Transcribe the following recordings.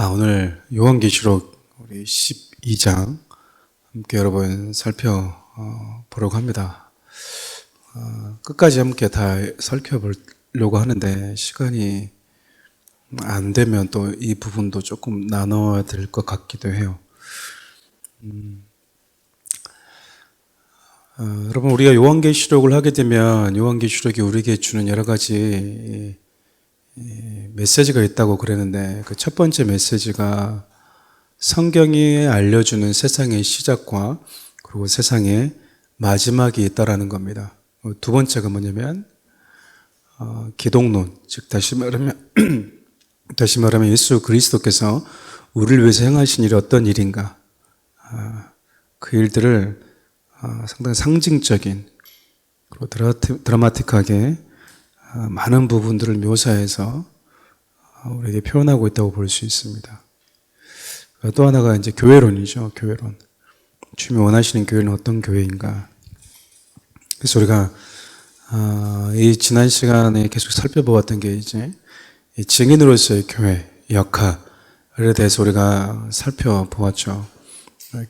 오늘 요한계시록 우리 12장 함께 여러분 살펴보려고 합니다. 끝까지 함께 다 살펴보려고 하는데 시간이 안 되면 또 이 부분도 조금 나눠야 될 것 같기도 해요. 여러분, 우리가 요한계시록을 하게 되면 요한계시록이 우리에게 주는 여러 가지 메시지가 있다고 그랬는데, 그 첫 번째 메시지가 성경이 알려주는 세상의 시작과 그리고 세상의 마지막이 있다라는 겁니다. 두 번째가 뭐냐면 기독론, 즉 다시 말하면 예수 그리스도께서 우리를 위해서 행하신 일이 어떤 일인가, 그 일들을 상당히 상징적인 그리고 드라마틱하게 많은 부분들을 묘사해서 우리에게 표현하고 있다고 볼 수 있습니다. 또 하나가 이제 교회론이죠. 교회론. 주님이 원하시는 교회는 어떤 교회인가. 그래서 우리가 이 지난 시간에 계속 살펴보았던 게 이제 증인으로서의 교회 역할에 대해서 우리가 살펴보았죠.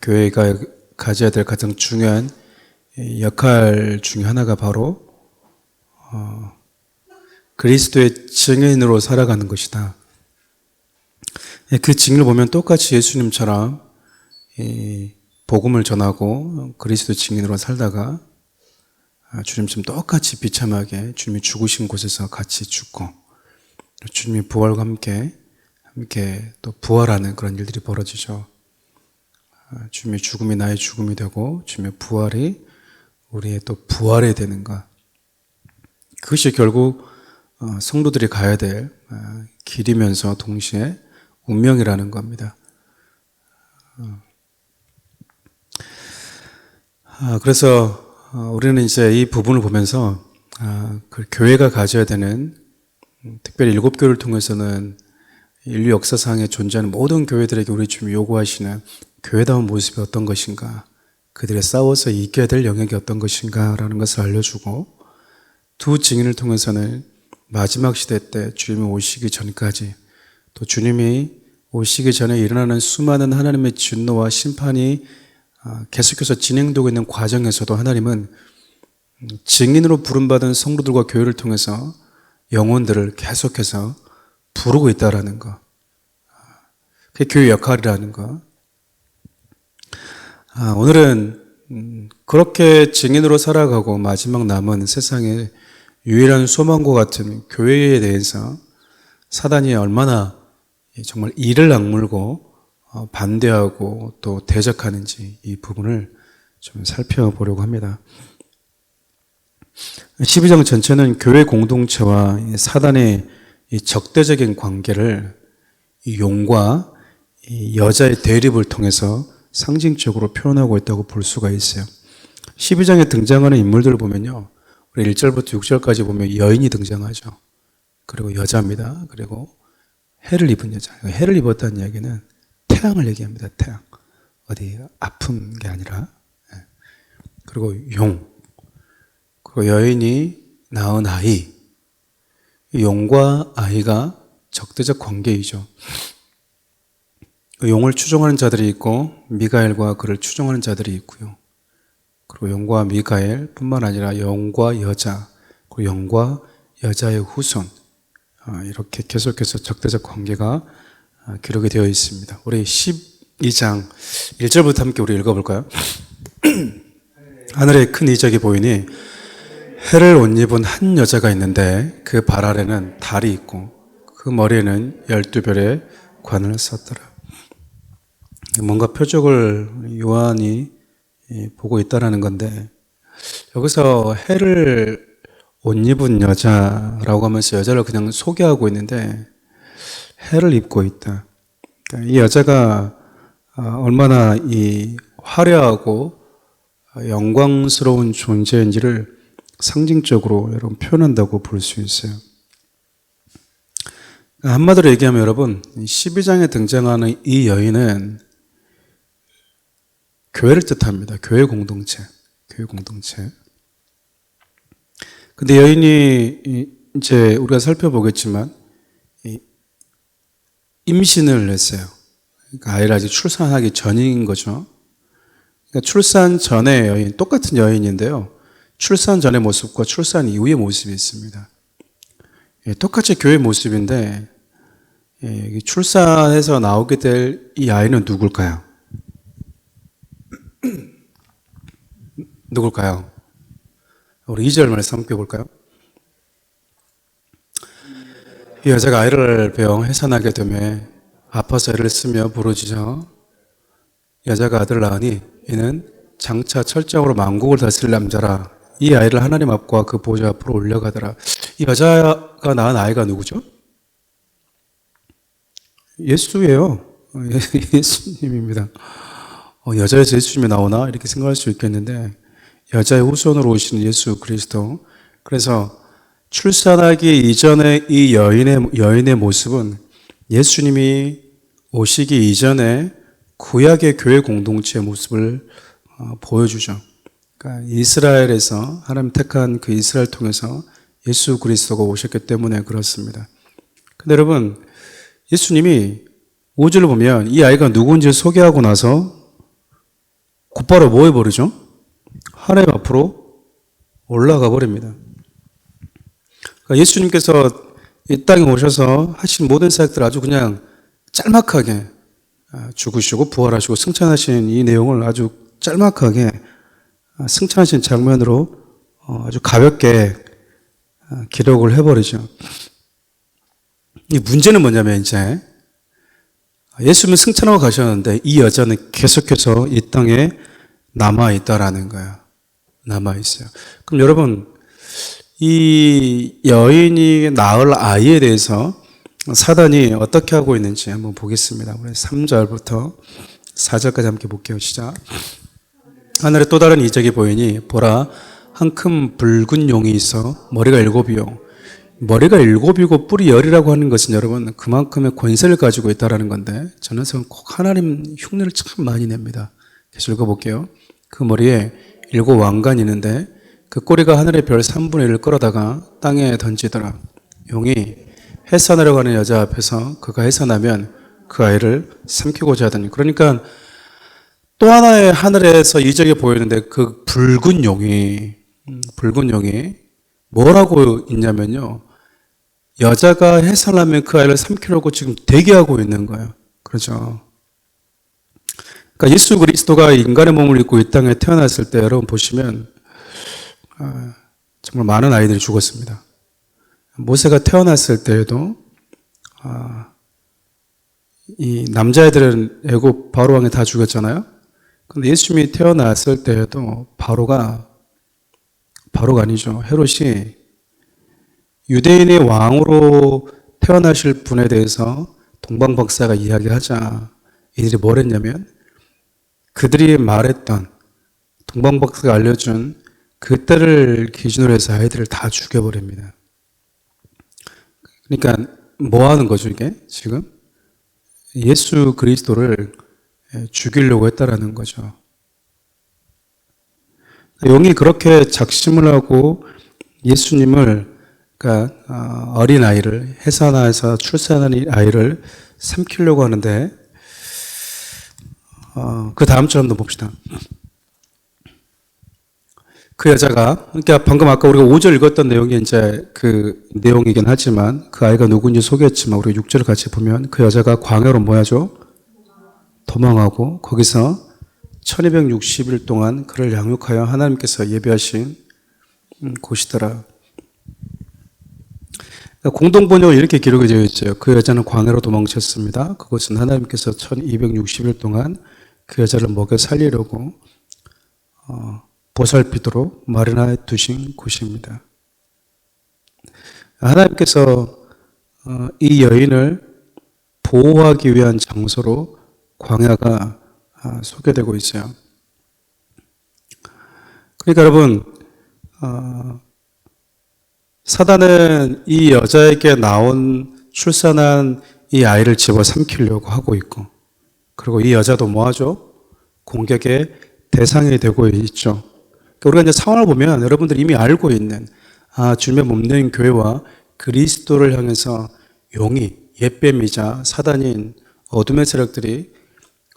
교회가 가져야 될 가장 중요한 역할 중에 하나가 바로 그리스도의 증인으로 살아가는 것이다. 그 증인을 보면 똑같이 예수님처럼 복음을 전하고 그리스도 증인으로 살다가 주님처럼 똑같이 비참하게 주님이 죽으신 곳에서 같이 죽고 주님이 부활과 함께 또 부활하는 그런 일들이 벌어지죠. 주님의 죽음이 나의 죽음이 되고 주님의 부활이 우리의 또 부활이 되는 것. 그것이 결국 성도들이 가야 될 길이면서 동시에 운명이라는 겁니다. 그래서 우리는 이제 이 부분을 보면서 그 교회가 가져야 되는, 특별히 일곱 교회를 통해서는 인류 역사상에 존재하는 모든 교회들에게 우리 주님이 요구하시는 교회다운 모습이 어떤 것인가, 그들의 싸워서 이겨야 될 영역이 어떤 것인가 라는 것을 알려주고, 두 증인을 통해서는 마지막 시대 때 주님이 오시기 전까지, 또 주님이 오시기 전에 일어나는 수많은 하나님의 진노와 심판이 계속해서 진행되고 있는 과정에서도 하나님은 증인으로 부름받은 성도들과 교회를 통해서 영혼들을 계속해서 부르고 있다라는 것, 그게 교회 역할이라는 것. 오늘은 그렇게 증인으로 살아가고 마지막 남은 세상의 유일한 소망과 같은 교회에 대해서 사단이 얼마나 정말 이를 악물고 반대하고 또 대적하는지, 이 부분을 좀 살펴보려고 합니다. 12장 전체는 교회 공동체와 사단의 적대적인 관계를 용과 여자의 대립을 통해서 상징적으로 표현하고 있다고 볼 수가 있어요. 12장에 등장하는 인물들을 보면요, 우리 1절부터 6절까지 보면 여인이 등장하죠. 그리고 여자입니다. 그리고 해를 입은 여자. 해를 입었다는 이야기는 태양을 얘기합니다. 태양. 어디 아픈 게 아니라. 그리고 용. 그리고 여인이 낳은 아이. 용과 아이가 적대적 관계이죠. 용을 추종하는 자들이 있고 미가엘과 그를 추종하는 자들이 있고요. 그리고 용과 미가엘 뿐만 아니라 용과 여자, 그리고 용과 여자의 후손, 이렇게 계속해서 적대적 관계가 기록이 되어 있습니다. 우리 12장 1절부터 함께 우리 읽어볼까요? 하늘에 큰 이적이 보이니 해를 옷 입은 한 여자가 있는데 그 발 아래는 달이 있고 그 머리에는 12별의 관을 썼더라. 뭔가 표적을 요한이 보고 있다라는 건데, 여기서 해를 옷 입은 여자라고 하면서 여자를 그냥 소개하고 있는데 해를 입고 있다. 그러니까 이 여자가 얼마나 이 화려하고 영광스러운 존재인지를 상징적으로 여러분 표현한다고 볼 수 있어요. 한마디로 얘기하면 여러분, 12장에 등장하는 이 여인은 교회를 뜻합니다. 교회 공동체. 교회 공동체. 근데 여인이 이제 우리가 살펴보겠지만 임신을 했어요. 그러니까 아이를 아직 출산하기 전인 거죠. 그러니까 출산 전의 여인, 똑같은 여인인데요. 출산 전의 모습과 출산 이후의 모습이 있습니다. 예, 똑같이 교회 모습인데 예, 출산해서 나오게 될 이 아이는 누굴까요? 누굴까요? 우리 2절 말씀 함께 볼까요? 이 여자가 아이를 배어 해산하게 되매 아파서 애를 쓰며 부르짖어 여자가 아들을 낳으니 이는 장차 철저으로 만국을 다스릴 남자라. 이 아이를 하나님 앞과 그 보좌 앞으로 올려가더라. 이 여자가 낳은 아이가 누구죠? 예수예요. 예수님입니다. 여자에서 예수님이 나오나? 이렇게 생각할 수 있겠는데 여자의 후손으로 오시는 예수 그리스도. 그래서 출산하기 이전의 이 여인의 모습은 예수님이 오시기 이전에 구약의 교회 공동체의 모습을 보여주죠. 그러니까 이스라엘에서 하나님 택한 그 이스라엘 통해서 예수 그리스도가 오셨기 때문에 그렇습니다. 근데 여러분, 예수님이 5절을 보면 이 아이가 누구인지 소개하고 나서 곧바로 뭐 해버리죠? 하나님 앞으로 올라가 버립니다. 그러니까 예수님께서 이 땅에 오셔서 하신 모든 사역들 아주 그냥 짤막하게 죽으시고 부활하시고 승천하신 이 내용을 아주 짤막하게 승천하신 장면으로 아주 가볍게 기록을 해버리죠. 이 문제는 뭐냐면 이제 예수님은 승천하고 가셨는데 이 여자는 계속해서 이 땅에 남아있다라는 거예요. 남아있어요. 그럼 여러분, 이 여인이 낳을 아이에 대해서 사단이 어떻게 하고 있는지 한번 보겠습니다. 우리 3절부터 4절까지 함께 볼게요. 시작. 하늘에 또 다른 이적이 보이니 보라 한 큰 붉은 용이 있어 머리가 7이요. 머리가 7이고 뿔이 10이라고 하는 것은 여러분 그만큼의 권세를 가지고 있다는 건데 저는 꼭 하나님 흉내를 참 많이 냅니다. 계속 읽어볼게요. 그 머리에 7 왕관이 있는데 그 꼬리가 하늘의 별 3분의 1을 끌어다가 땅에 던지더라. 용이 해산하려고 하는 여자 앞에서 그가 해산하면 그 아이를 삼키고자 하더니. 그러니까 또 하나의 하늘에서 이적이 보이는데 그 붉은 용이 뭐라고 있냐면요. 여자가 해산하면 그 아이를 삼키려고 지금 대기하고 있는 거예요. 그렇죠. 그러니까 예수 그리스도가 인간의 몸을 입고 이 땅에 태어났을 때 여러분 보시면 정말 많은 아이들이 죽었습니다. 모세가 태어났을 때에도 이 남자애들은 애굽 바로 왕이 다 죽였잖아요. 근데 예수님이 태어났을 때에도 바로가 아니죠. 헤롯이 유대인의 왕으로 태어나실 분에 대해서 동방박사가 이야기하자 이들이 뭘 했냐면 그들이 말했던 동방박사가 알려준 그때를 기준으로 해서 아이들을 다 죽여버립니다. 그러니까 뭐 하는 거죠 이게 지금? 예수 그리스도를 죽이려고 했다라는 거죠. 용이 그렇게 작심을 하고 예수님을 그러니까 어린 아이를 해산해서 출산한 아이를 삼키려고 하는데 그 다음 절 한번 봅시다. 그 여자가 그러니까 방금 아까 우리가 5절 읽었던 내용이 이제 그 내용이긴 하지만 그 아이가 누군지 소개했지만 우리 6절을 같이 보면 그 여자가 광야로 뭐 하죠? 도망하고 거기서 1260일 동안 그를 양육하여 하나님께서 예비하신 곳이더라. 공동번역은 이렇게 기록이 되어 있어요. 그 여자는 광야로 도망쳤습니다. 그것은 하나님께서 1260일 동안 그 여자를 먹여 살리려고 보살피도록 마련해 두신 곳입니다. 하나님께서 이 여인을 보호하기 위한 장소로 광야가 소개되고 있어요. 그러니까 여러분 사단은 이 여자에게 출산한 이 아이를 집어삼키려고 하고 있고 그리고 이 여자도 뭐하죠? 공격의 대상이 되고 있죠. 그러니까 우리가 이제 상황을 보면 여러분들이 이미 알고 있는 주님의 몸된 교회와 그리스도를 향해서 용이 옛뱀이자 사단인 어둠의 세력들이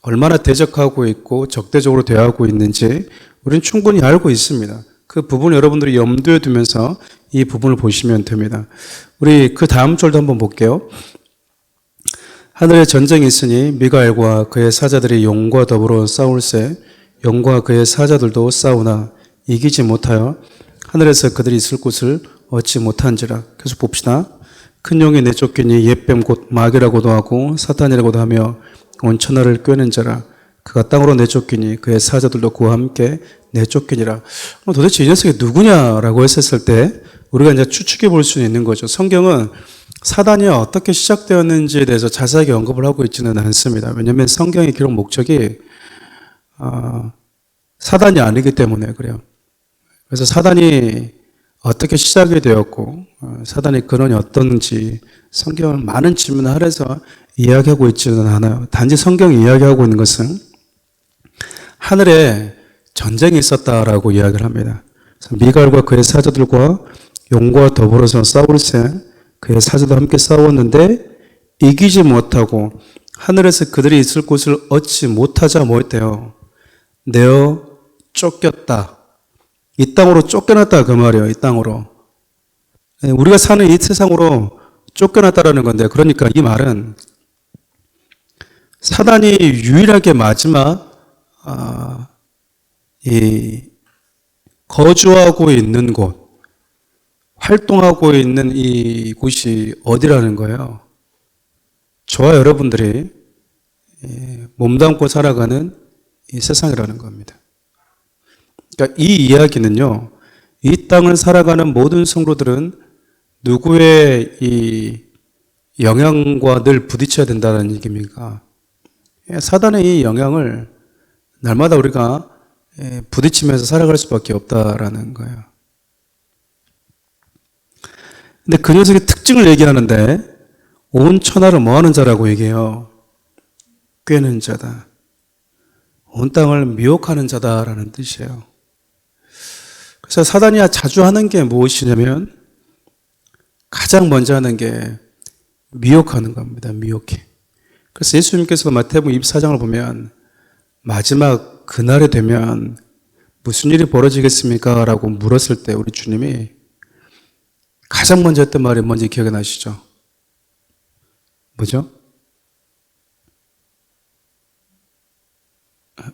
얼마나 대적하고 있고 적대적으로 대하고 있는지 우리는 충분히 알고 있습니다. 그 부분을 여러분들이 염두에 두면서 이 부분을 보시면 됩니다. 우리 그 다음 절도 한번 볼게요. 하늘에 전쟁이 있으니 미가엘과 그의 사자들이 용과 더불어 싸울세 용과 그의 사자들도 싸우나 이기지 못하여 하늘에서 그들이 있을 곳을 얻지 못한지라. 계속 봅시다. 큰 용이 내쫓기니 옛뱀 곧 마귀라고도 하고 사탄이라고도 하며 온 천하를 꿰는 자라. 그가 땅으로 내쫓기니 그의 사자들도 그와 함께 내쫓기니라. 도대체 이 녀석이 누구냐라고 했었을 때 우리가 이제 추측해 볼 수 있는 거죠. 성경은 사단이 어떻게 시작되었는지에 대해서 자세하게 언급을 하고 있지는 않습니다. 왜냐하면 성경의 기록 목적이 사단이 아니기 때문에 그래요. 그래서 사단이 어떻게 시작이 되었고 사단의 근원이 어떤지 성경은 많은 질문을 하려서 이야기하고 있지는 않아요. 단지 성경이 이야기하고 있는 것은 하늘에 전쟁이 있었다라고 이야기를 합니다. 미갈과 그의 사자들과 용과 더불어서 싸울세 그의 사자도 함께 싸웠는데 이기지 못하고 하늘에서 그들이 있을 곳을 얻지 못하자 뭐 했대요? 내어 쫓겼다. 이 땅으로 쫓겨났다 그 말이에요. 이 땅으로. 우리가 사는 이 세상으로 쫓겨났다라는 건데 그러니까 이 말은 사단이 유일하게 마지막 이 거주하고 있는 곳, 활동하고 있는 이 곳이 어디라는 거예요? 저와 여러분들이 몸담고 살아가는 이 세상이라는 겁니다. 그러니까 이 이야기는요, 이 땅을 살아가는 모든 성도들은 누구의 이 영향과 늘 부딪혀야 된다는 얘기입니까? 사단의 이 영향을 날마다 우리가 부딪히면서 살아갈 수밖에 없다라는 거예요. 근데 그 녀석의 특징을 얘기하는데 온 천하를 뭐 하는 자라고 얘기해요? 꿰는 자다. 온 땅을 미혹하는 자다라는 뜻이에요. 그래서 사단이 자주 하는 게 무엇이냐면 가장 먼저 하는 게 미혹하는 겁니다. 미혹해. 그래서 예수님께서 마태복음 24장을 보면 마지막 그날이 되면 무슨 일이 벌어지겠습니까? 라고 물었을 때 우리 주님이 가장 먼저 했던 말이 뭔지 기억이 나시죠? 뭐죠?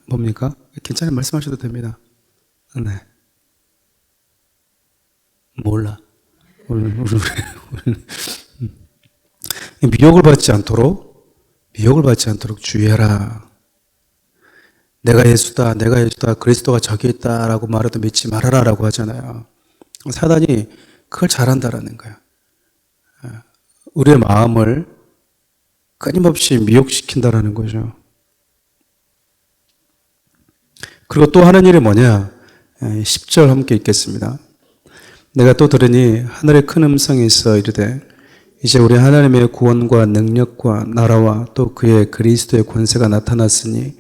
뭡니까? 괜찮아요. 말씀하셔도 됩니다. 네. 몰라. 미혹을 받지 않도록 주의하라. 내가 예수다, 그리스도가 저기 있다라고 말해도 믿지 말아라라고 하잖아요. 사단이 그걸 잘한다라는 거예요. 우리의 마음을 끊임없이 미혹시킨다라는 거죠. 그리고 또 하는 일이 뭐냐? 10절 함께 읽겠습니다. 내가 또 들으니 하늘에 큰 음성이 있어 이르되 이제 우리 하나님의 구원과 능력과 나라와 또 그의 그리스도의 권세가 나타났으니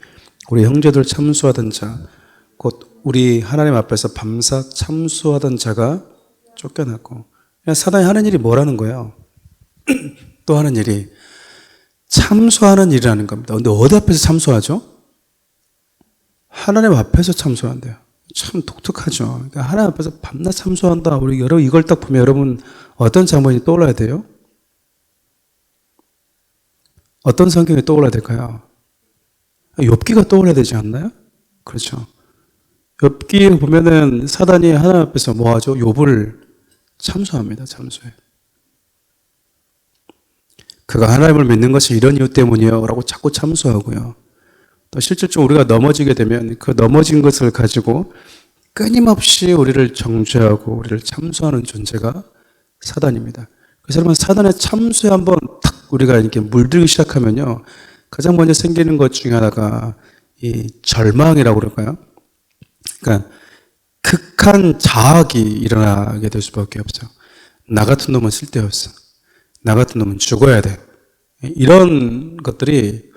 우리 형제들 참수하던 자, 곧 우리 하나님 앞에서 밤낮 참수하던 자가 쫓겨났고, 사단이 하는 일이 뭐라는 거예요? 또 하는 일이 참수하는 일이라는 겁니다. 근데 어디 앞에서 참수하죠? 하나님 앞에서 참수한대요. 참 독특하죠. 그러니까 하나님 앞에서 밤낮 참수한다. 우리 여러분 이걸 딱 보면 여러분 어떤 장면이 떠올라야 돼요? 어떤 성경이 떠올라야 될까요? 욥기가 떠올라야 되지 않나요? 그렇죠. 욥기에 보면은 사단이 하나님 앞에서 뭐 하죠? 욥을 참수합니다. 참수해. 그가 하나님을 믿는 것이 이런 이유 때문이요 라고 자꾸 참수하고요. 또 실질적으로 우리가 넘어지게 되면 그 넘어진 것을 가지고 끊임없이 우리를 정죄하고 우리를 참수하는 존재가 사단입니다. 그래서 여러분 사단의 참수에 한번 탁 우리가 이렇게 물들기 시작하면요. 가장 먼저 생기는 것 중에 하나가 이 절망이라고 그럴까요? 그러니까 극한 자학이 일어나게 될 수밖에 없죠. 나 같은 놈은 쓸데없어. 나 같은 놈은 죽어야 돼. 이런 것들이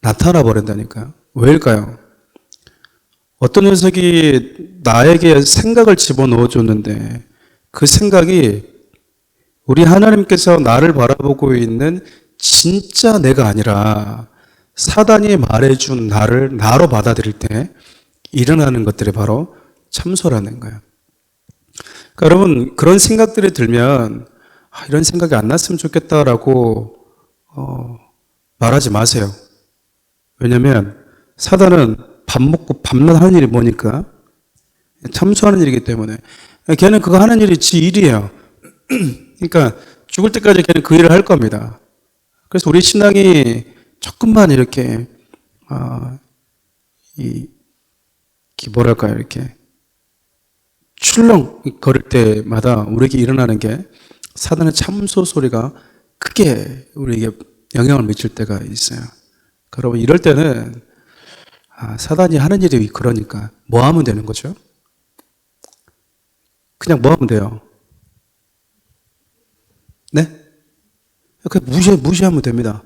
나타나 버린다니까요. 왜일까요? 어떤 녀석이 나에게 생각을 집어넣어 줬는데 그 생각이 우리 하나님께서 나를 바라보고 있는 진짜 내가 아니라 사단이 말해준 나를 나로 받아들일 때 일어나는 것들이 바로 참소라는 거예요. 그러니까 여러분, 그런 생각들이 들면 이런 생각이 안 났으면 좋겠다라고 말하지 마세요. 왜냐하면 사단은 밥 먹고 밤낮 하는 일이 뭐니까? 참소하는 일이기 때문에. 걔는 그거 하는 일이 지 일이에요. 그러니까 죽을 때까지 걔는 그 일을 할 겁니다. 그래서 우리 신앙이 조금만 이렇게 뭐랄까요, 이렇게 출렁 거릴 때마다 우리에게 일어나는 게 사단의 참소 소리가 크게 우리에게 영향을 미칠 때가 있어요. 여러분, 이럴 때는 사단이 하는 일이 그러니까 뭐 하면 되는 거죠? 그냥 뭐 하면 돼요? 네? 그냥 무시하면 됩니다.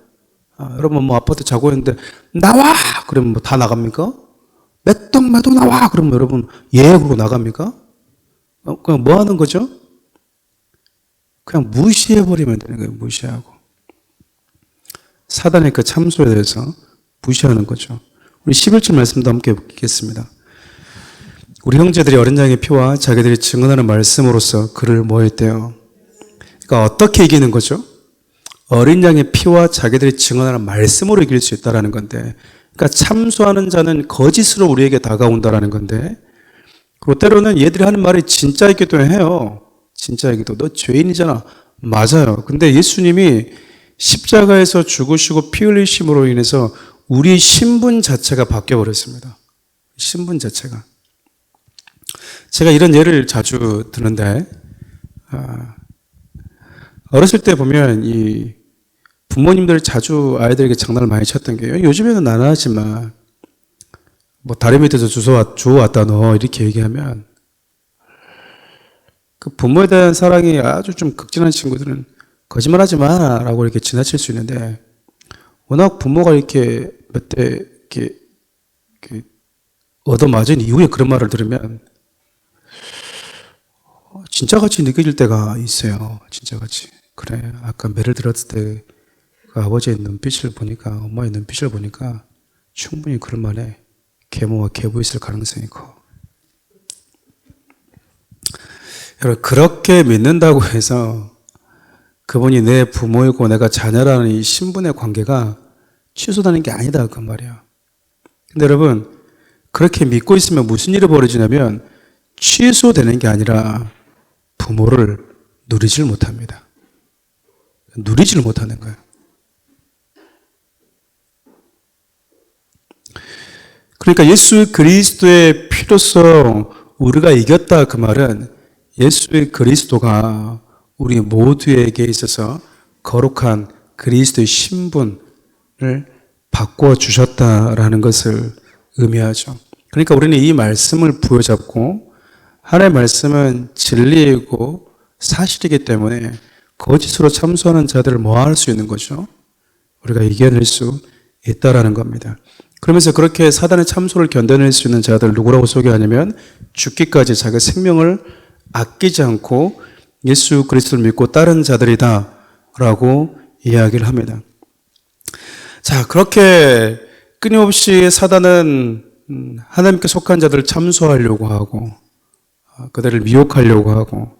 여러분, 뭐 아파트 자고 있는데 나와! 그러면 뭐 다 나갑니까? 매도 나와! 그러면 여러분 그러고 나갑니까? 그냥 뭐 하는 거죠? 그냥 무시해버리면 되는 거예요. 무시하고. 사단의 그 참소에 대해서 무시하는 거죠. 우리 11절 말씀도 함께 읽겠습니다. 우리 형제들이 어린 양의 피와 자기들이 증언하는 말씀으로써 그를 뭐 했대요? 그러니까 어떻게 이기는 거죠? 어린 양의 피와 자기들이 증언하는 말씀으로 이길 수 있다는 건데, 그러니까 참소하는 자는 거짓으로 우리에게 다가온다는 건데, 그리고 때로는 얘들이 하는 말이 진짜이기도 해요. 진짜이기도. 너 죄인이잖아. 맞아요. 근데 예수님이 십자가에서 죽으시고 피 흘리심으로 인해서 우리 신분 자체가 바뀌어버렸습니다. 신분 자체가. 제가 이런 예를 자주 드는데, 어렸을 때 보면 이 부모님들이 자주 아이들에게 장난을 많이 쳤던 게, 요즘에는 안 하지만 뭐 다리 밑에서 주워왔다 너 이렇게 얘기하면 그 부모에 대한 사랑이 아주 좀 극진한 친구들은 거짓말하지 마라고 이렇게 지나칠 수 있는데, 워낙 부모가 이렇게 몇 대 이렇게 얻어맞은 이후에 그런 말을 들으면 진짜같이 느껴질 때가 있어요. 진짜같이. 그래, 아까 매를 들었을 때 그 아버지의 눈빛을 보니까, 엄마의 눈빛을 보니까 충분히 그런 말에 계모와 계부있을 가능성이 커. 여러분, 그렇게 믿는다고 해서 그분이 내 부모이고 내가 자녀라는 이 신분의 관계가 취소되는 게 아니다 그 말이야. 근데 여러분, 그렇게 믿고 있으면 무슨 일이 벌어지냐면 취소되는 게 아니라 부모를 누리질 못합니다. 누리질 못하는 거예요. 그러니까 예수 그리스도의 피로써 우리가 이겼다 그 말은 예수 그리스도가 우리 모두에게 있어서 거룩한 그리스도의 신분을 바꿔 주셨다라는 것을 의미하죠. 그러니까 우리는 이 말씀을 부여잡고, 하나님의 말씀은 진리이고 사실이기 때문에 거짓으로 참소하는 자들을 모할 수 있는 거죠. 우리가 이겨낼 수 있다라는 겁니다. 그러면서 그렇게 사단의 참소를 견뎌낼 수 있는 자들 누구라고 소개하냐면, 죽기까지 자기 생명을 아끼지 않고 예수 그리스도를 믿고 따른 자들이다 라고 이야기를 합니다. 자, 그렇게 끊임없이 사단은 하나님께 속한 자들을 참소하려고 하고 그들을 미혹하려고 하고,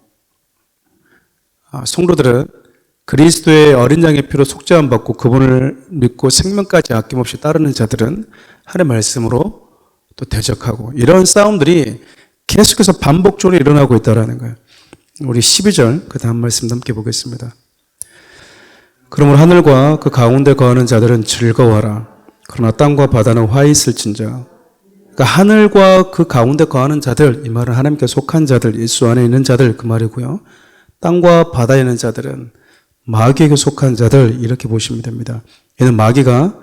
성도들은 그리스도의 어린 양의 피로 속죄함 받고 그분을 믿고 생명까지 아낌없이 따르는 자들은 하나님의 말씀으로 또 대적하고, 이런 싸움들이 계속해서 반복적으로 일어나고 있다는 거예요. 우리 12절 그 다음 말씀도 함께 보겠습니다. 그러므로 하늘과 그 가운데 거하는 자들은 즐거워하라. 그러나 땅과 바다는 화 있을진저. 그러니까 하늘과 그 가운데 거하는 자들, 이 말은 하나님께 속한 자들, 예수 안에 있는 자들 그 말이고요. 땅과 바다에 있는 자들은 마귀에게 속한 자들, 이렇게 보시면 됩니다. 얘는 마귀가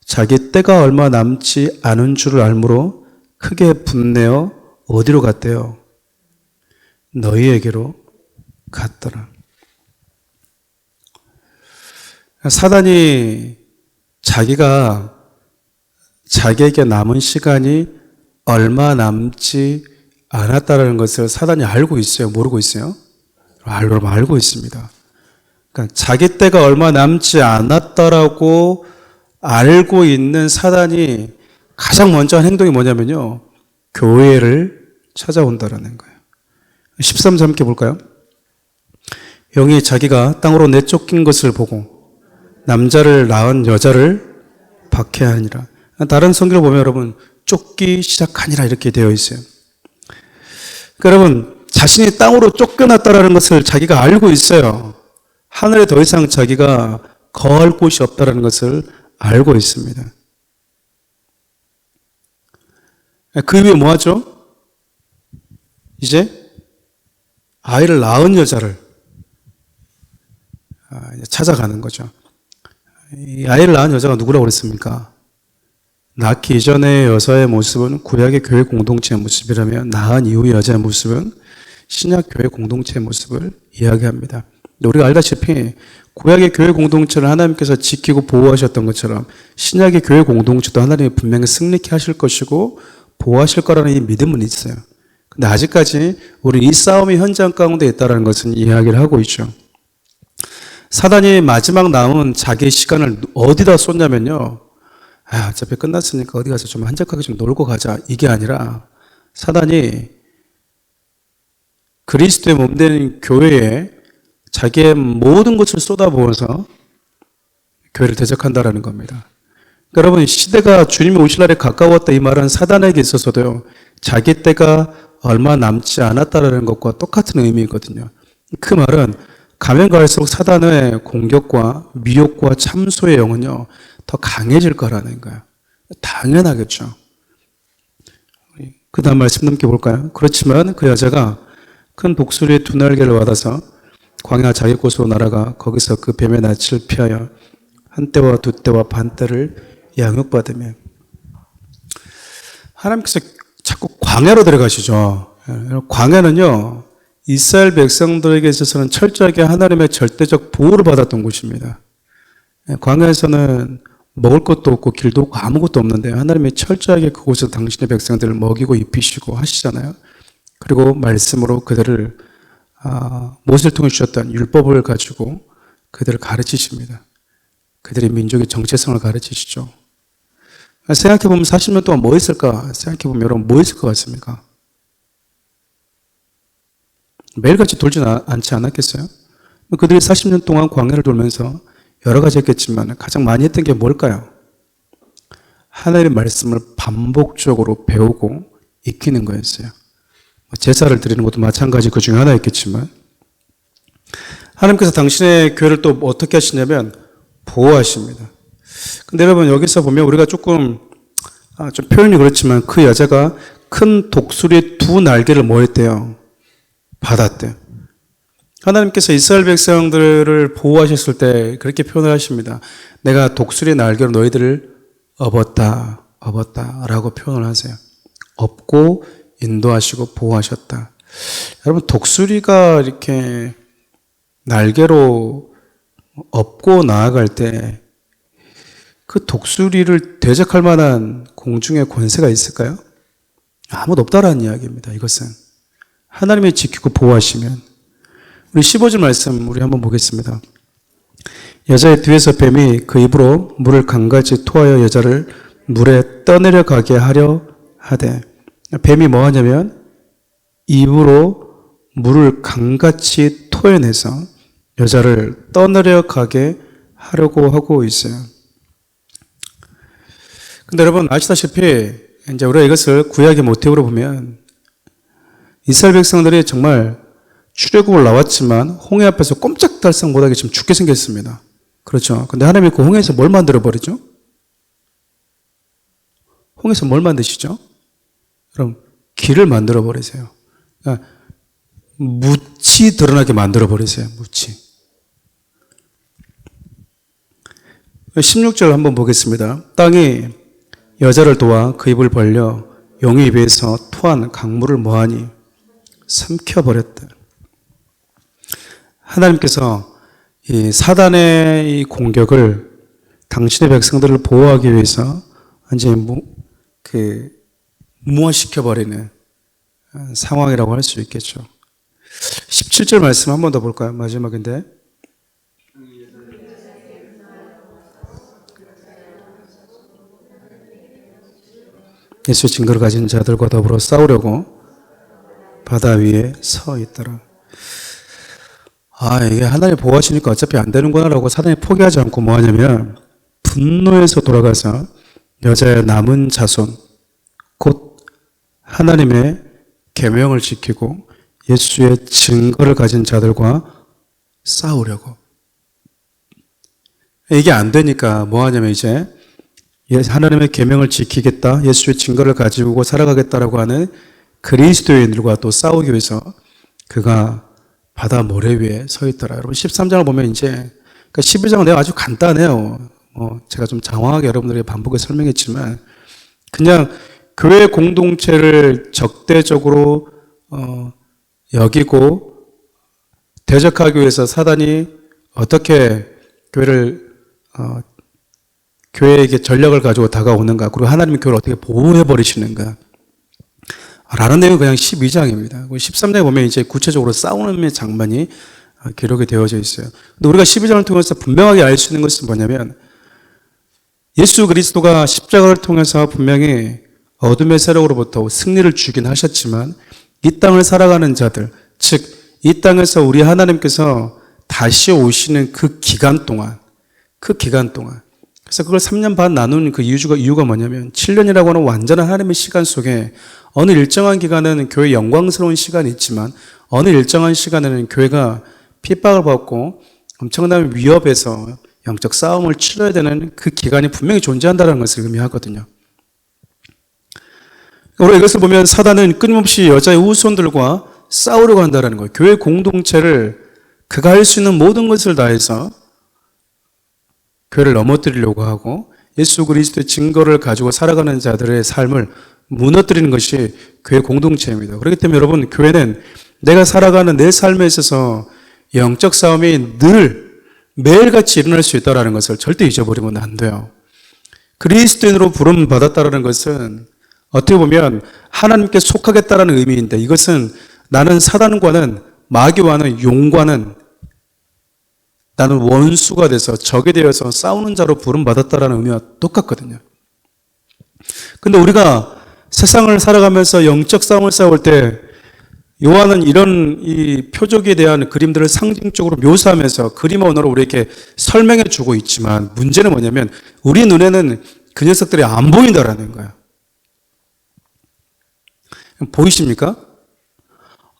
자기 때가 얼마 남지 않은 줄을 알므로 크게 분내어 어디로 갔대요? 너희에게로 갔더라. 사단이 자기에게 남은 시간이 얼마 남지 않았다는 것을 사단이 알고 있어요? 모르고 있어요? 알고 있습니다. 그러니까 자기 때가 얼마 남지 않았다라고 알고 있는 사단이 가장 먼저 한 행동이 뭐냐면요. 교회를 찾아온다라는 거예요. 13절 함께 볼까요? 영이 자기가 땅으로 내쫓긴 것을 보고 남자를 낳은 여자를 박해하니라. 다른 성경을 보면 여러분 쫓기 시작하니라 이렇게 되어 있어요. 그러니까 여러분 자신이 땅으로 쫓겨났다라는 것을 자기가 알고 있어요. 하늘에 더 이상 자기가 거할 곳이 없다라는 것을 알고 있습니다. 그 위에 뭐 하죠? 이제 아이를 낳은 여자를 찾아가는 거죠. 이 아이를 낳은 여자가 누구라고 그랬습니까? 낳기 이전의 여자의 모습은 구약의 교회 공동체의 모습이라면 낳은 이후의 여자의 모습은 신약 교회 공동체의 모습을 이야기합니다. 우리가 알다시피 구약의 교회 공동체를 하나님께서 지키고 보호하셨던 것처럼 신약의 교회 공동체도 하나님이 분명히 승리케 하실 것이고 보호하실 거라는 이 믿음은 있어요. 근데 아직까지 우리 이 싸움의 현장 가운데 있다는 것은 이야기를 하고 있죠. 사단이 마지막 남은 자기의 시간을 어디다 쏟냐면요. 어차피 끝났으니까 어디 가서 좀 한적하게 좀 놀고 가자. 이게 아니라 사단이 그리스도의 몸된 교회에 자기의 모든 것을 쏟아부어서 교회를 대적한다라는 겁니다. 여러분 시대가 주님이 오실 날에 가까웠다 이 말은 사단에게 있어서도요. 자기 때가 얼마 남지 않았다라는 것과 똑같은 의미거든요. 그 말은 가면 갈수록 사단의 공격과 미혹과 참소의 영은요. 더 강해질 거라는 거예요. 당연하겠죠. 그 다음 말씀 넘겨볼까요? 그렇지만 그 여자가 큰 독수리의 두 날개를 받아서 광야 자기 곳으로 날아가 거기서 그 뱀의 낯을 피하여 한 때와 두 때와 반 때를 양육받으며 하나님께서 자꾸 광야로 데려가시죠. 광야는요. 이스라엘 백성들에게 있어서는 철저하게 하나님의 절대적 보호를 받았던 곳입니다. 광야에서는 먹을 것도 없고 길도 없고 아무것도 없는데 하나님이 철저하게 그곳에서 당신의 백성들을 먹이고 입히시고 하시잖아요. 그리고 말씀으로 그들을 모세를 통해 주셨던 율법을 가지고 그들을 가르치십니다. 그들의 민족의 정체성을 가르치시죠. 생각해보면 40년 동안 뭐 했을까? 생각해보면 여러분 뭐 했을 것 같습니까? 매일같이 돌진 않지 않았겠어요? 그들이 40년 동안 광야를 돌면서 여러 가지 했겠지만 가장 많이 했던 게 뭘까요? 하나님의 말씀을 반복적으로 배우고 익히는 거였어요. 제사를 드리는 것도 마찬가지 그 중에 하나였겠지만 하나님께서 당신의 교회를 또 어떻게 하시냐면 보호하십니다. 근데 여러분 여기서 보면 우리가 조금 좀 표현이 그렇지만 그 여자가 큰 독수리의 두 날개를 뭐 했대요? 받았대요. 하나님께서 이스라엘 백성들을 보호하셨을 때 그렇게 표현을 하십니다. 내가 독수리의 날개로 너희들을 업었다 라고 표현을 하세요. 업고 인도하시고 보호하셨다. 여러분 독수리가 이렇게 날개로 업고 나아갈 때 그 독수리를 대적할 만한 공중의 권세가 있을까요? 아무도 없다라는 이야기입니다. 이것은 하나님이 지키고 보호하시면 우리 15절 말씀 우리 한번 보겠습니다. 여자의 뒤에서 뱀이 그 입으로 물을 강같이 토하여 여자를 물에 떠내려 가게 하려 하되 뱀이 뭐 하냐면 입으로 물을 강같이 토해내서 여자를 떠내려 가게 하려고 하고 있어요. 근데 여러분 아시다시피 이제 우리가 이것을 구약의 모티브로 보면 이스라엘 백성들이 정말 출애굽을 나왔지만 홍해 앞에서 꼼짝달싹 못하게 지금 죽게 생겼습니다. 그렇죠. 근데 하나님이 그 홍해에서 뭘 만들어 버리죠? 홍해에서 뭘 만드시죠? 그럼 길을 만들어 버리세요. 그러니까 묻이 드러나게 만들어 버리세요. 묻이. 16절 한번 보겠습니다. 땅이 여자를 도와 그 입을 벌려 용의 입에서 토한 강물을 뭐하니 삼켜버렸다. 하나님께서 이 사단의 이 공격을 당신의 백성들을 보호하기 위해서 완전히 무엇시켜버리는 상황이라고 할 수 있겠죠. 17절 말씀 한 번 더 볼까요? 마지막인데 예수의 증거를 가진 자들과 더불어 싸우려고 바다 위에 서 있더라. 이게 하나님 보호하시니까 어차피 안 되는구나라고 사단이 포기하지 않고 뭐 하냐면 분노에서 돌아가서 여자의 남은 자손, 곧 하나님의 계명을 지키고 예수의 증거를 가진 자들과 싸우려고. 이게 안 되니까 뭐 하냐면 이제 하나님의 계명을 지키겠다, 예수의 증거를 가지고 살아가겠다라고 하는 그리스도인들과 또 싸우기 위해서 그가 바다 모래 위에 서 있더라. 여러분 13장을 보면 이제, 그러니까 12장은 내가 아주 간단해요. 제가 좀 장황하게 여러분들에게 반복해서 설명했지만 그냥 교회 공동체를 적대적으로 여기고 대적하기 위해서 사단이 어떻게 교회에게 전략을 가지고 다가오는가, 그리고 하나님의 교회를 어떻게 보호해버리시는가 라는 내용이 그냥 12장입니다. 13장에 보면 이제 구체적으로 싸우는 장면이 기록이 되어져 있어요. 근데 우리가 12장을 통해서 분명하게 알 수 있는 것은 뭐냐면 예수 그리스도가 십자가를 통해서 분명히 어둠의 세력으로부터 승리를 주긴 하셨지만 이 땅을 살아가는 자들, 즉 이 땅에서 우리 하나님께서 다시 오시는 그 기간 동안 그래서 그걸 3년 반 나눈 그 이유가 뭐냐면 7년이라고 하는 완전한 하나님의 시간 속에 어느 일정한 기간에는 교회의 영광스러운 시간이 있지만 어느 일정한 시간에는 교회가 핍박을 받고 엄청난 위협에서 영적 싸움을 치러야 되는 그 기간이 분명히 존재한다는 것을 의미하거든요. 우리가 이것을 보면 사단은 끊임없이 여자의 후손들과 싸우려고 한다는 거예요. 교회 공동체를 그가 할 수 있는 모든 것을 다해서 교회를 넘어뜨리려고 하고 예수 그리스도의 증거를 가지고 살아가는 자들의 삶을 무너뜨리는 것이 교회 공동체입니다. 그렇기 때문에 여러분, 교회는 내가 살아가는 내 삶에 있어서 영적 싸움이 늘 매일같이 일어날 수 있다는 것을 절대 잊어버리면 안 돼요. 그리스도인으로 부름 받았다는 것은 어떻게 보면 하나님께 속하겠다는 의미인데, 이것은 나는 사단과는, 마귀와는, 용과는 나는 원수가 돼서 적이 되어서 싸우는 자로 부름 받았다는 의미와 똑같거든요. 근데 우리가 세상을 살아가면서 영적 싸움을 싸울 때 요한은 이런 이 표적에 대한 그림들을 상징적으로 묘사하면서 그림 언어로 우리에게 설명해 주고 있지만, 문제는 뭐냐면 우리 눈에는 그 녀석들이 안 보인다라는 거예요. 보이십니까?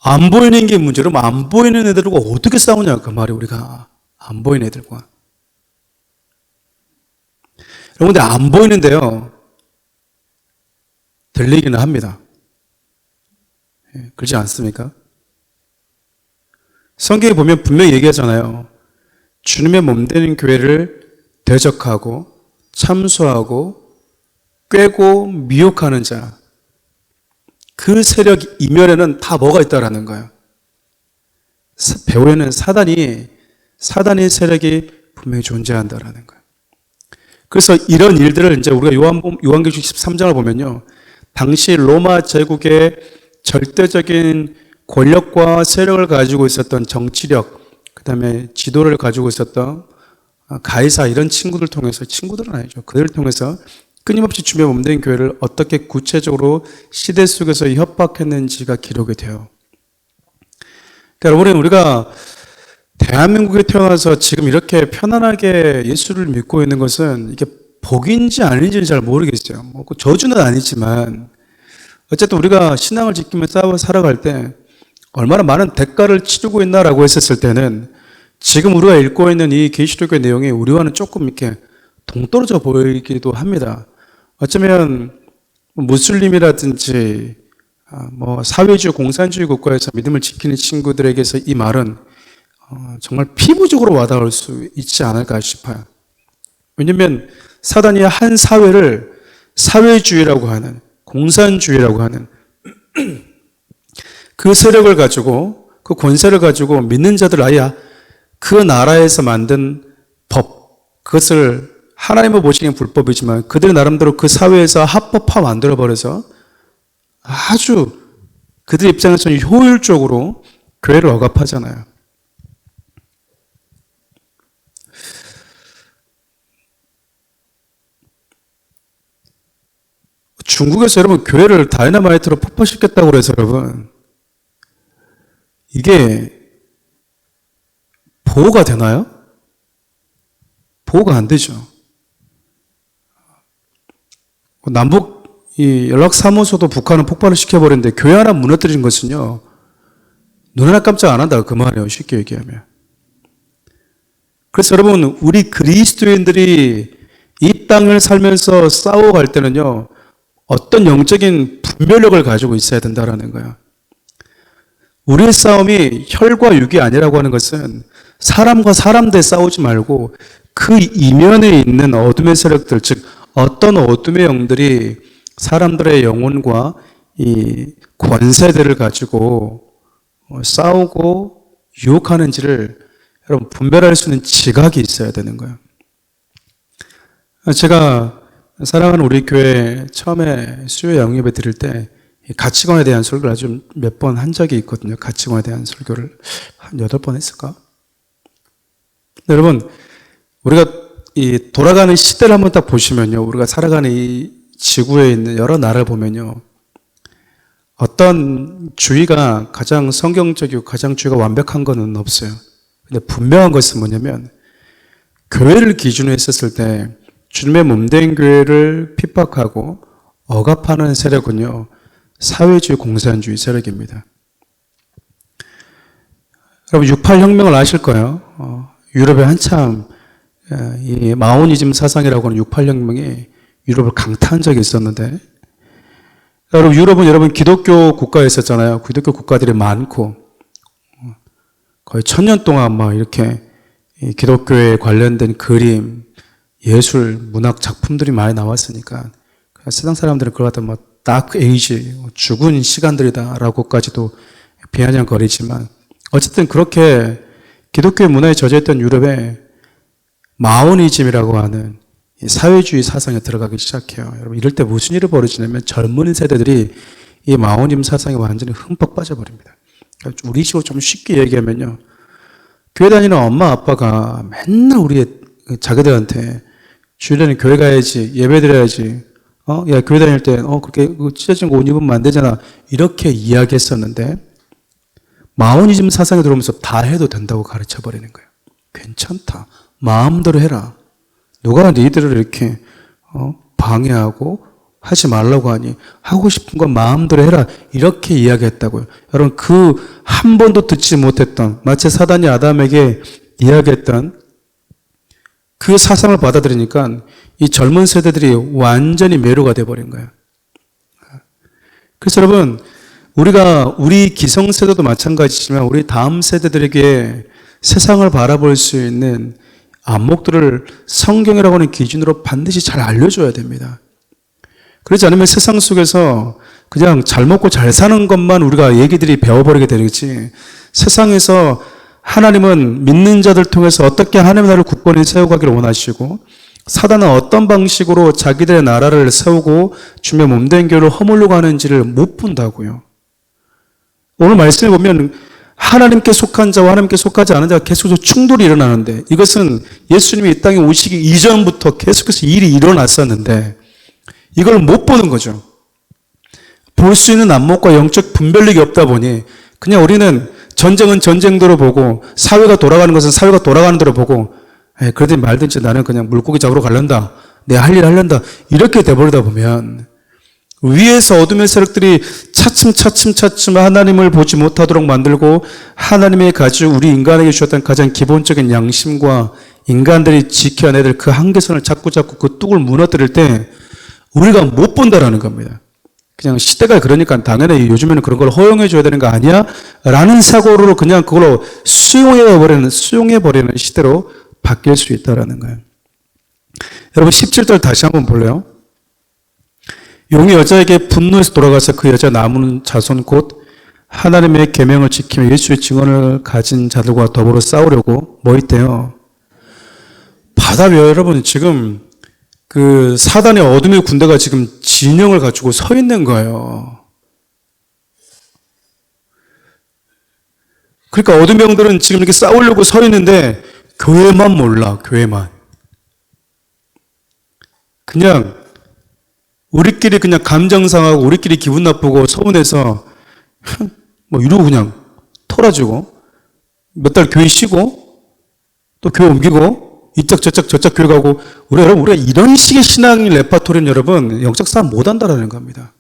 안 보이는 게 문제로, 안 보이는 애들과 어떻게 싸우냐 그 말이, 우리가 안 보이는 애들과. 여러분, 근데 안 보이는데요 들리기는 합니다. 그렇지 않습니까? 성경에 보면 분명히 얘기하잖아요. 주님의 몸되는 교회를 대적하고 참소하고 꾀고 미혹하는 자, 그 세력 이면에는 다 뭐가 있다라는 거예요. 배후에는 사단이 세력이 분명히 존재한다라는 거예요. 그래서 이런 일들을 이제 우리가 요한계시록 13장을 보면요, 당시 로마 제국의 절대적인 권력과 세력을 가지고 있었던 정치력, 그 다음에 지도를 가지고 있었던 가이사, 이런 친구들 통해서, 친구들은 아니죠, 그들을 통해서 끊임없이 주님의 몸된 교회를 어떻게 구체적으로 시대 속에서 협박했는지가 기록이 돼요. 그러니까 여러분, 우리가 대한민국에 태어나서 지금 이렇게 편안하게 예수를 믿고 있는 것은 이게 복인지 아닌지는 잘 모르겠어요. 뭐 저주는 아니지만 어쨌든 우리가 신앙을 지키면서 살아갈 때 얼마나 많은 대가를 치르고 있나라고 했었을 때는 지금 우리가 읽고 있는 이 계시록의 내용이 우리와는 조금 이렇게 동떨어져 보이기도 합니다. 어쩌면 무슬림이라든지 뭐 사회주의, 공산주의 국가에서 믿음을 지키는 친구들에게서 이 말은 정말 피부적으로 와닿을 수 있지 않을까 싶어요. 왜냐하면 사단이 한 사회를 사회주의라고 하는, 공산주의라고 하는 그 세력을 가지고, 그 권세를 가지고 믿는 자들, 아예 그 나라에서 만든 법, 그것을 하나님을 보시기엔 불법이지만 그들 나름대로 그 사회에서 합법화 만들어버려서 아주 그들 입장에서는 효율적으로 교회를 억압하잖아요. 중국에서 여러분 교회를 다이너마이트로 폭파시켰다고 그래서 여러분 이게 보호가 되나요? 보호가 안 되죠. 남북 이 연락사무소도 북한은 폭발을 시켜버렸는데 교회 하나 무너뜨린 것은요 눈 하나 깜짝 안 한다 그 말이에요. 쉽게 얘기하면. 그래서 여러분 우리 그리스도인들이 이 땅을 살면서 싸워갈 때는요 어떤 영적인 분별력을 가지고 있어야 된다라는 거예요. 우리의 싸움이 혈과 육이 아니라고 하는 것은 사람과 사람 대 싸우지 말고 그 이면에 있는 어둠의 세력들, 즉 어떤 어둠의 영들이 사람들의 영혼과 이 권세들을 가지고 싸우고 유혹하는지를 여러분 분별할 수 있는 지각이 있어야 되는 거예요. 제가 사랑하는 우리 교회 처음에 수요 양육에 드릴 때 가치관에 대한 설교를 아주 몇 번 한 적이 있거든요. 가치관에 대한 설교를 한 8번 했을까? 여러분, 우리가 이 돌아가는 시대를 한번 딱 보시면요. 우리가 살아가는 이 지구에 있는 여러 나라를 보면요. 어떤 주의가 가장 성경적이고 가장 주의가 완벽한 건 없어요. 근데 분명한 것은 뭐냐면 교회를 기준으로 했었을 때 주님의 몸된 교회를 핍박하고 억압하는 세력은요. 사회주의 공산주의 세력입니다. 여러분 6.8 혁명을 아실 거예요. 유럽에 한참 이 마오니즘 사상이라고 하는 6.8 혁명이 유럽을 강타한 적이 있었는데 여러분 유럽은 여러분 기독교 국가였었잖아요. 기독교 국가들이 많고 거의 1000년 동안 막 이렇게 기독교에 관련된 그림, 예술, 문학 작품들이 많이 나왔으니까 세상 사람들은 그걸 갖다 뭐 다크 에이지, 죽은 시간들이다라고까지도 비아냥거리지만 어쨌든 그렇게 기독교의 문화에 젖어있던 유럽에 마오니즘이라고 하는 사회주의 사상에 들어가기 시작해요. 여러분 이럴 때 무슨 일이 벌어지냐면 젊은 세대들이 이 마오니즘 사상에 완전히 흠뻑 빠져버립니다. 우리 식으로 좀 쉽게 얘기하면요. 교회 다니는 엄마 아빠가 맨날 우리 자기들한테 주일에는 교회 가야지, 예배 드려야지, 야, 교회 다닐 때, 그렇게 찢어진 거 옷 입으면 안 되잖아. 이렇게 이야기했었는데, 마오니즘 사상에 들어오면서 다 해도 된다고 가르쳐 버리는 거예요. 괜찮다. 마음대로 해라. 누가 니들을 이렇게, 방해하고 하지 말라고 하니, 하고 싶은 건 마음대로 해라. 이렇게 이야기했다고요. 여러분, 그 한 번도 듣지 못했던, 마치 사단이 아담에게 이야기했던 그 사상을 받아들이니까 이 젊은 세대들이 완전히 매료가 돼버린 거예요. 그래서 여러분, 우리 기성세대도 마찬가지지만 우리 다음 세대들에게 세상을 바라볼 수 있는 안목들을 성경이라고 하는 기준으로 반드시 잘 알려줘야 됩니다. 그렇지 않으면 세상 속에서 그냥 잘 먹고 잘 사는 것만 우리가 얘기들이 배워버리게 되겠지. 세상에서 하나님은 믿는 자들 통해서 어떻게 하나님의 나라를 굳건히 세워가기를 원하시고 사단은 어떤 방식으로 자기들의 나라를 세우고 주님의 몸된 교회를 허물려고 하는지를 못 본다고요. 오늘 말씀을 보면 하나님께 속한 자와 하나님께 속하지 않은 자가 계속해서 충돌이 일어나는데 이것은 예수님이 이 땅에 오시기 이전부터 계속해서 일이 일어났었는데 이걸 못 보는 거죠. 볼 수 있는 안목과 영적 분별력이 없다 보니 그냥 우리는 전쟁은 전쟁대로 보고 사회가 돌아가는 것은 사회가 돌아가는 대로 보고 그러든 말든지 나는 그냥 물고기 잡으러 갈란다. 내 할 일 하란다. 이렇게 돼버리다 보면 위에서 어둠의 세력들이 차츰 하나님을 보지 못하도록 만들고 하나님의 가지고 우리 인간에게 주셨던 가장 기본적인 양심과 인간들이 지켜야 될 그 한계선을 자꾸 그 뚝을 무너뜨릴 때 우리가 못 본다라는 겁니다. 그냥 시대가 그러니까 당연히 요즘에는 그런 걸 허용해 줘야 되는 거 아니야? 라는 사고로 그냥 그걸로 수용해 버리는 시대로 바뀔 수 있다라는 거예요. 여러분 17절 다시 한번 볼래요? 용이 여자에게 분노해서 돌아가서 그 여자 남은 자손 곧 하나님의 계명을 지키며 예수의 증언을 가진 자들과 더불어 싸우려고 뭐 있대요? 바다를 여러분 지금 그 사단의 어둠의 군대가 지금 진영을 갖추고 서 있는 거예요. 그러니까 어둠의 영들은 지금 이렇게 싸우려고 서 있는데 교회만 몰라, 교회만. 그냥 우리끼리 그냥 감정 상하고 우리끼리 기분 나쁘고 서운해서 뭐 이러고 그냥 털어주고 몇 달 교회 쉬고 또 교회 옮기고 이쪽 저쪽 교회 가고 우리가 이런 식의 신앙 레파토리는 여러분 영적 싸움 못 한다라는 겁니다.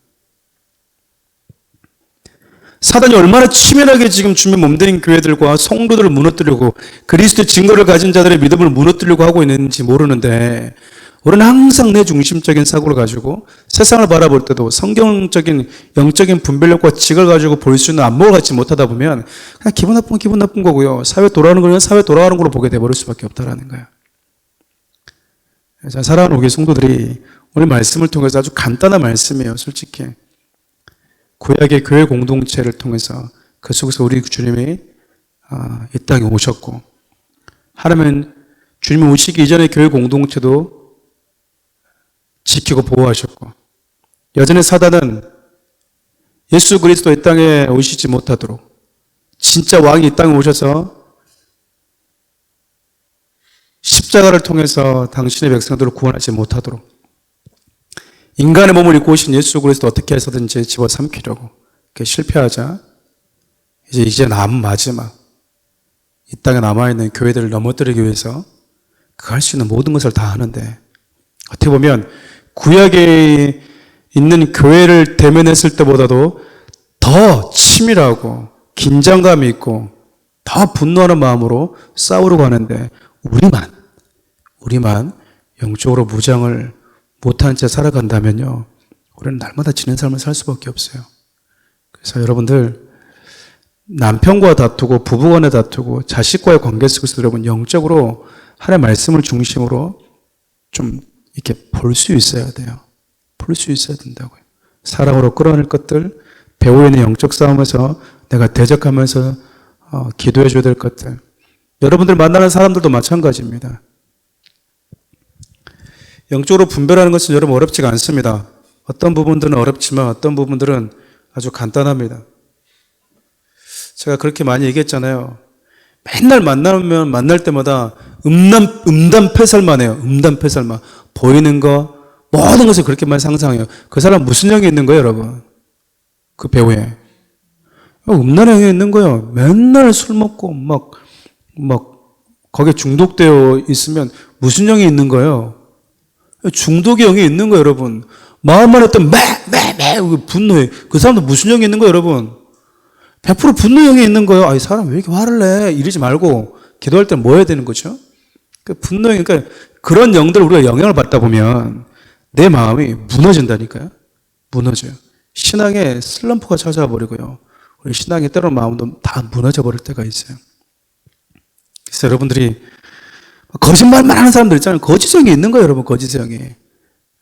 사단이 얼마나 치밀하게 지금 주변 몸된 교회들과 성도들을 무너뜨리고 그리스도의 증거를 가진 자들의 믿음을 무너뜨리려고 하고 있는지 모르는데 우리는 항상 내 중심적인 사고를 가지고 세상을 바라볼 때도 성경적인 영적인 분별력과 직을 가지고 볼 수 있는 안목을 갖지 못하다 보면 그냥 기분 나쁘면 기분 나쁜 거고요. 사회 돌아가는 거는 사회 돌아가는 걸로 보게 돼버릴 수밖에 없다라는 거예요. 자, 사랑하는 우리 성도들이 오늘 말씀을 통해서 아주 간단한 말씀이에요. 솔직히. 구약의 교회 공동체를 통해서 그 속에서 우리 주님이 이 땅에 오셨고 하나님은 주님이 오시기 이전의 교회 공동체도 지키고 보호하셨고 여전히 사단은 예수 그리스도 이 땅에 오시지 못하도록 진짜 왕이 이 땅에 오셔서 십자가를 통해서 당신의 백성들을 구원하지 못하도록 인간의 몸을 입고 오신 예수 그리스도 어떻게 해서든지 집어삼키려고 실패하자 이제 남은 마지막 이 땅에 남아있는 교회들을 넘어뜨리기 위해서 그 할 수 있는 모든 것을 다 하는데 어떻게 보면 구약에 있는 교회를 대면했을 때보다도 더 치밀하고 긴장감이 있고 더 분노하는 마음으로 싸우려고 하는데 우리만 영적으로 무장을 못한 채 살아간다면요 우리는 날마다 지는 삶을 살 수밖에 없어요. 그래서 여러분들 남편과 다투고 부부간에 다투고 자식과의 관계 속에서 여러분 영적으로 하나님의 말씀을 중심으로 좀 이렇게 볼 수 있어야 돼요. 볼 수 있어야 된다고요. 사랑으로 끌어낼 것들, 배우에 있는 영적 싸움에서 내가 대적하면서 기도해 줘야 될 것들. 여러분들 만나는 사람들도 마찬가지입니다. 영적으로 분별하는 것은 여러분 어렵지가 않습니다. 어떤 부분들은 어렵지만 어떤 부분들은 아주 간단합니다. 제가 그렇게 많이 얘기했잖아요. 맨날 만날 때마다 음담패설만 해요. 음담패설만. 보이는 거, 모든 것을 그렇게만 상상해요. 그 사람 무슨 영이 있는 거예요, 여러분? 그 배우에. 음란의 영이 있는 거예요. 맨날 술 먹고, 거기에 중독되어 있으면 무슨 영이 있는 거예요? 중독의 영이 있는 거예요, 여러분. 마음만 했던 분노해. 그 사람도 무슨 영이 있는 거예요, 여러분? 100% 분노형이 있는 거예요. 이 사람 왜 이렇게 화를 내? 이러지 말고 기도할 때 뭐 해야 되는 거죠? 그 분노형, 그러니까 그런 영들 우리가 영향을 받다 보면 내 마음이 무너진다니까요. 무너져요. 신앙에 슬럼프가 찾아와 버리고요. 우리 신앙에 때로는 마음도 다 무너져 버릴 때가 있어요. 그래서 여러분들이 거짓말만 하는 사람들 있잖아요. 거짓성이 있는 거예요, 여러분. 거짓성이.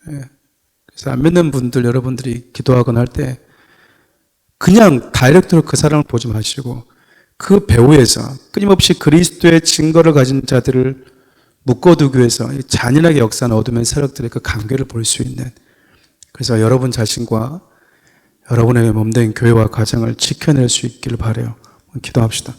그래서 안 믿는 분들 여러분들이 기도하거나 할 때 그냥 다이렉트로 그 사람을 보지 마시고 그 배후에서 끊임없이 그리스도의 증거를 가진 자들을 묶어두기 위해서 잔인하게 역사하는 어둠의 세력들의 그 관계를 볼 수 있는, 그래서 여러분 자신과 여러분의 몸된 교회와 가정을 지켜낼 수 있기를 바라요. 기도합시다.